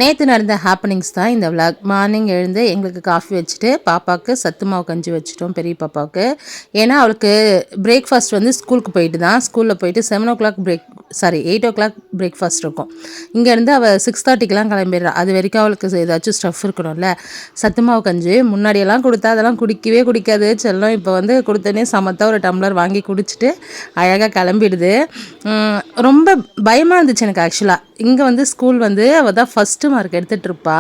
நேற்று நடந்த ஹாப்பனிங்ஸ் தான் இந்த விளாக். மார்னிங் எழுந்து எங்களுக்கு காஃபி வச்சுட்டு பாப்பாவுக்கு சத்து மாவு கஞ்சி வச்சுட்டோம் பெரிய பாப்பாவுக்கு. ஏன்னா அவளுக்கு பிரேக்ஃபாஸ்ட் வந்து ஸ்கூலுக்கு போயிட்டு தான், ஸ்கூலில் போயிட்டு 8 o'clock பிரேக்ஃபாஸ்ட் இருக்கும். இங்கேருந்து அவள் 6:30க்கெலாம் கிளம்பிடுறா. அது வரைக்கும் அவளுக்கு ஏதாச்சும் ஸ்டஃப் இருக்கணும்ல. சத்து மாவு கஞ்சி முன்னாடியெல்லாம் கொடுத்தா அதெல்லாம் குடிக்கவே குடிக்காது செல்லம். இப்போ வந்து கொடுத்தோன்னே சமத்தாக ஒரு டம்ளர் வாங்கி குடிச்சிட்டு அழகாக கிளம்பிடுது. ரொம்ப பயமாக இருந்துச்சு எனக்கு ஆக்சுவலாக. இங்கே வந்து ஸ்கூல் வந்து அவள் தான் ஃபஸ்ட்டு மார்க் எடுத்துகிட்டு இருப்பா.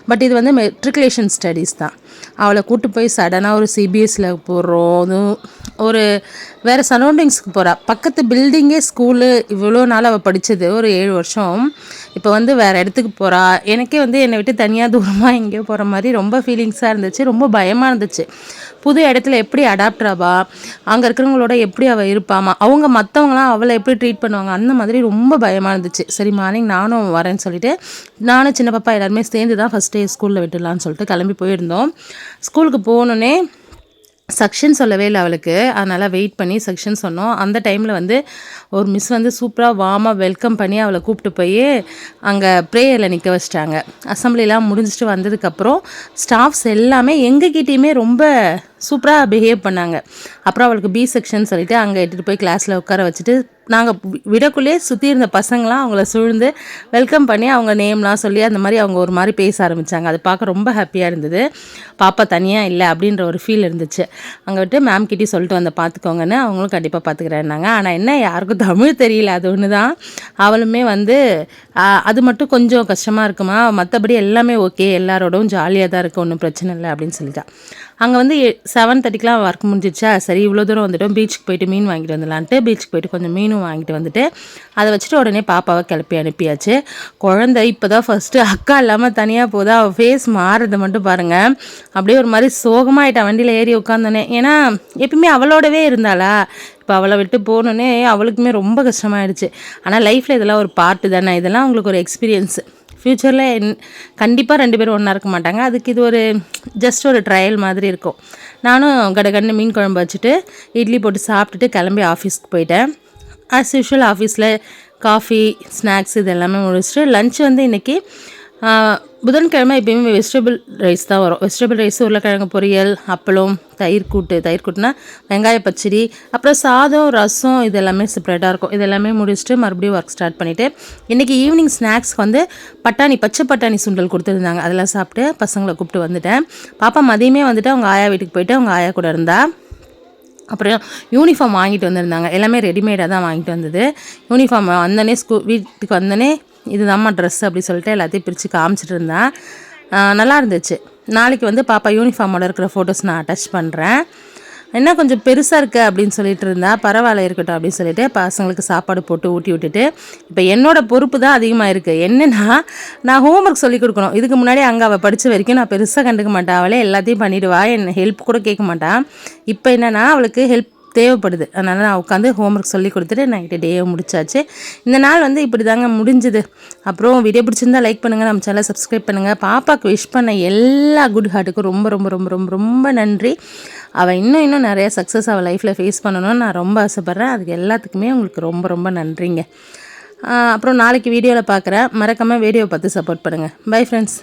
பட் இது வந்து மெட்ரிகுலேஷன் ஸ்டடீஸ் தான். அவளை கூட்டு போய் சடனாக ஒரு சிபிஎஸ்சியில் போடுறோம். அதுவும் ஒரு வேறு சரௌண்டிங்ஸ்க்கு போகிறா. பக்கத்து பில்டிங்கே ஸ்கூலு. இவ்வளோ நாள் அவள் படித்தது ஒரு 7 வருஷம். இப்போ வந்து வேறு இடத்துக்கு போகிறா. எனக்கே வந்து என்னை விட்டு தனியாக தூரமாக எங்கேயோ போகிற மாதிரி ரொம்ப ஃபீலிங்ஸாக இருந்துச்சு. ரொம்ப பயமாக இருந்துச்சு. புது இடத்துல எப்படி அடாப்ட் ஆவா, அங்கே இருக்கிறவங்களோட எப்படி அவள் இருப்பாமா, அவங்க மற்றவங்களாம் அவளை எப்படி ட்ரீட் பண்ணுவாங்க, அந்த மாதிரி ரொம்ப பயமாக இருந்துச்சு. சரி மார்னிங் நானும் வரேன்னு சொல்லிட்டு நானும் சின்ன பாப்பா எல்லாருமே சேர்ந்து தான் ஃபஸ்ட் டே ஸ்கூலில் விட்டுடலான்னு சொல்லிட்டு கிளம்பி போயிருந்தோம். ஸ்கூலுக்கு போகணுன்னே செக்ஷன் சொல்லவே இல்லை அவளுக்கு. அதனால் வெயிட் பண்ணி செக்ஷன் சொன்னோம். அந்த டைமில் வந்து ஒரு மிஸ் வந்து சூப்பராக வார்மாக வெல்கம் பண்ணி அவளை கூப்பிட்டு போய் அங்கே ப்ரேயரில் நிற்க வச்சிட்டாங்க. அசம்பிளிலாம் முடிஞ்சிட்டு வந்ததுக்கப்புறம் ஸ்டாஃப்ஸ் எல்லாமே எங்ககிட்டேயுமே ரொம்ப சூப்பராக பிஹேவ் பண்ணாங்க. அப்புறம் அவளுக்கு பி செக்ஷன் சொல்லிவிட்டு அங்கே எடுத்துகிட்டு போய் கிளாஸில் உட்கார வச்சுட்டு நாங்கள் விடக்குள்ளே சுற்றி இருந்த பசங்களாம் அவங்கள சூழ்ந்து வெல்கம் பண்ணி அவங்க நேம்லாம் சொல்லி அந்த மாதிரி அவங்க ஒரு மாதிரி பேச ஆரம்பித்தாங்க. அது பார்க்க ரொம்ப ஹாப்பியாக இருந்தது. பாப்பா தனியாக இல்லை அப்படின்ற ஒரு ஃபீல் இருந்துச்சு. அங்கே விட்டு மேம் கிட்டே சொல்லிட்டு வந்து பார்த்துக்கோங்கன்னு அவங்களும் கண்டிப்பாக பார்த்துக்கிறேன்னாங்க. ஆனால் என்ன யாருக்கும் தமிழ் தெரியல, அது ஒன்று தான். அவளுமே வந்து அது மட்டும் கொஞ்சம் கஷ்டமாக இருக்குமா, மற்றபடி எல்லாமே ஓகே, எல்லாரோடவும் ஜாலியாக தான் இருக்குது, ஒன்றும் பிரச்சனை இல்லை அப்படின்னு சொல்லிட்டா. அங்கே வந்து 7:30க்கெலாம் ஒர்க் முடிஞ்சிச்சா. சரி இவ்வளோ தூரம் வந்துட்டோம், பீச்சுக்கு போயிட்டு மீன் வாங்கிட்டு வந்துடலான்ட்டு பீச்சுக்கு போயிட்டு கொஞ்சம் மீனும் வாங்கிட்டு வந்துட்டு அதை வச்சுட்டு உடனே பாப்பாவை கிளப்பி அனுப்பியாச்சு. குழந்தை இப்போ தான் ஃபஸ்ட்டு அக்கா இல்லாமல் தனியாக போதா. அவள் ஃபேஸ் மாறுறதை மட்டும் பாருங்கள். அப்படியே ஒரு மாதிரி சோகமாகிட்டா வண்டியில் ஏறி உட்காந்தோன்னே. ஏன்னா எப்பயுமே அவளோடவே இருந்தாளா, இப்போ அவளை விட்டு போகணுன்னே அவளுக்குமே ரொம்ப கஷ்டமாயிடுச்சு. ஆனால் லைஃப்பில் இதெல்லாம் ஒரு பார்ட்டு தானே, இதெல்லாம் உங்களுக்கு ஒரு எக்ஸ்பீரியன்ஸு. ஃப்யூச்சரில் கண்டிப்பாக 2 பேரும் ஒன்றா இருக்க மாட்டாங்க. அதுக்கு இது ஒரு ஜஸ்ட் ஒரு ட்ரையல் மாதிரி இருக்கும். நானும் கடகடன்னு மீன் குழம்பு வச்சுட்டு இட்லி போட்டு சாப்பிட்டுட்டு கிளம்பி ஆஃபீஸ்க்கு போயிட்டேன். ஆஸ் யூஷுவல் ஆஃபீஸில் காஃபி ஸ்நாக்ஸ் இது எல்லாமே முடிச்சுட்டு லன்ச் வந்து இன்றைக்கி புதன்கிழமை எப்பயுமே வெஜிடபிள் ரைஸ் தான் வரும். வெஜிடபிள் ரைஸ், உருளைக்கிழங்கு பொரியல், அப்பளம், தயிர் கூட்டுனா வெங்காய பச்சடி, அப்புறம் சாதம், ரசம், இது எல்லாமே செப்பரேட்டாக இருக்கும். இது எல்லாமே முடிச்சுட்டு மறுபடியும் ஒர்க் ஸ்டார்ட் பண்ணிவிட்டு இன்றைக்கி ஈவினிங் ஸ்நாக்ஸ்க்கு வந்து பச்சை பட்டாணி சுண்டல் கொடுத்துருந்தாங்க. அதெல்லாம் சாப்பிட்டு பசங்களை கூப்பிட்டு வந்துட்டேன். பாப்பா மதியமே வந்துட்டு அவங்க ஆயா வீட்டுக்கு போயிட்டு அவங்க ஆயா கூட இருந்தா. அப்புறம் யூனிஃபார்ம் வாங்கிட்டு வந்திருந்தாங்க. எல்லாமே ரெடிமேடாக தான் வாங்கிட்டு வந்தது. யூனிஃபார்ம் வந்தோடனே வீட்டுக்கு வந்தோடனே இதுதாம்மா ட்ரெஸ் அப்படி சொல்லிட்டு எல்லாத்தையும் பிரித்து காமிச்சிட்டு இருந்தேன். நல்லா இருந்துச்சு. நாளைக்கு வந்து பாப்பா யூனிஃபார்மோட இருக்கிற ஃபோட்டோஸ் நான் அட்டாச் பண்ணுறேன். என்ன கொஞ்சம் பெருசாக இருக்குது அப்படின்னு சொல்லிட்டு இருந்தா, பரவாயில்ல இருக்கட்டும் அப்படின்னு சொல்லிட்டு பசங்களுக்கு சாப்பாடு போட்டு ஊட்டி விட்டுட்டு இப்போ என்னோடய பொறுப்பு தான் அதிகமாக இருக்குது. என்னென்னா நான் ஹோம்ஒர்க் சொல்லிக் கொடுக்கணும். இதுக்கு முன்னாடி அங்கே அவள் படித்த வரைக்கும் நான் பெருசாக கண்டுக்க மாட்டேன். அவளே எல்லாத்தையும் பண்ணிவிடுவா, என்ன ஹெல்ப் கூட கேட்க மாட்டான். இப்போ என்னென்னா அவளுக்கு ஹெல்ப் தேவைப்படுது. அதனால் நான் உட்காந்து ஹோம்ஒர்க் சொல்லி கொடுத்துட்டு நைட்டு டேயை முடிச்சாச்சு. இந்த நாள் வந்து இப்படி தாங்க முடிஞ்சுது. அப்புறம் வீடியோ பிடிச்சிருந்தா லைக் பண்ணுங்கள், நம்ம சேனலை சப்ஸ்கிரைப் பண்ணுங்கள். பாப்பாவுக்கு விஷ் பண்ண எல்லா குட் ஹார்ட்டுக்கும் ரொம்ப ரொம்ப ரொம்ப ரொம்ப ரொம்ப நன்றி. அவள் இன்னும் நிறைய சக்ஸஸ் அவள் லைஃப்பில் ஃபேஸ் பண்ணணும்னு நான் ரொம்ப ஆசைப்பட்றேன். அதுக்கு எல்லாத்துக்குமே உங்களுக்கு ரொம்ப ரொம்ப நன்றிங்க. அப்புறம் நாளைக்கு வீடியோவில் பார்க்குறேன். மறக்காமல் வீடியோவை பார்த்து சப்போர்ட் பண்ணுங்கள். Bye friends.